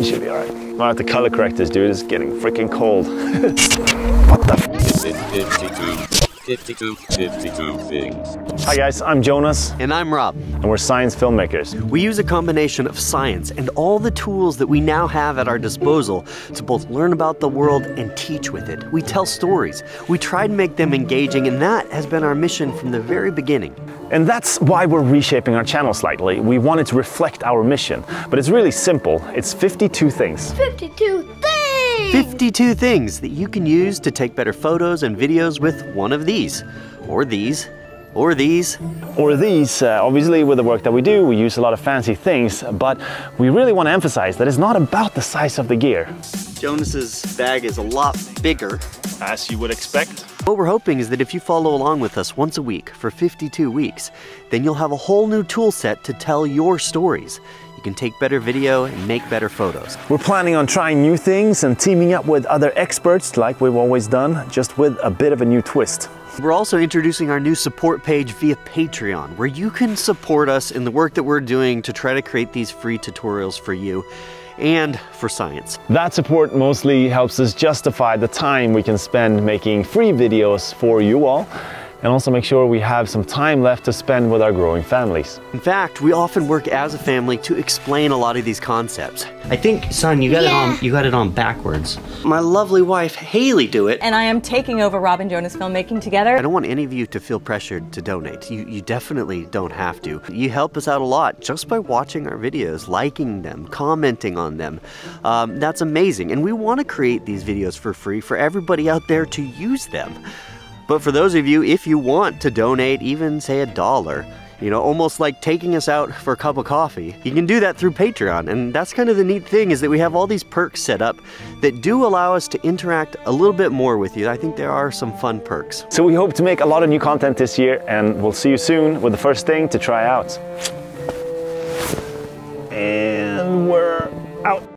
It should be alright. I'll have to color correct this, dude. It's getting freaking cold. What the f? 52 things. Hi guys, I'm Jonas. And I'm Rob. And we're science filmmakers. We use a combination of science and all the tools that we now have at our disposal to both learn about the world and teach with it. We tell stories. We try to make them engaging, and that has been our mission from the very beginning. And that's why we're reshaping our channel slightly. We wanted to reflect our mission. But it's really simple. It's 52 things. 52 things! 52 things that you can use to take better photos and videos with one of these. Or these. Or these. Or these. Obviously, with the work that we do, we use a lot of fancy things, but we really want to emphasize that it's not about the size of the gear. Jonas's bag is a lot bigger. As you would expect. What we're hoping is that if you follow along with us once a week for 52 weeks, then you'll have a whole new tool set to tell your stories. You can take better video and make better photos. We're planning on trying new things and teaming up with other experts like we've always done, just with a bit of a new twist. We're also introducing our new support page via Patreon, where you can support us in the work that we're doing to try to create these free tutorials for you and for science. That support mostly helps us justify the time we can spend making free videos for you all, and also make sure we have some time left to spend with our growing families. In fact, we often work as a family to explain a lot of these concepts. I think, son, you got it on backwards. My lovely wife, Haley, do it. And I am taking over Rob and Jonas Filmmaking together. I don't want any of you to feel pressured to donate. You definitely don't have to. You help us out a lot just by watching our videos, liking them, commenting on them. That's amazing. And we want to create these videos for free for everybody out there to use them. But for those of you, if you want to donate even, say, $1, you know, almost like taking us out for a cup of coffee, you can do that through Patreon. And that's kind of the neat thing, is that we have all these perks set up that do allow us to interact a little bit more with you. I think there are some fun perks. So we hope to make a lot of new content this year, and we'll see you soon with the first thing to try out. And we're out.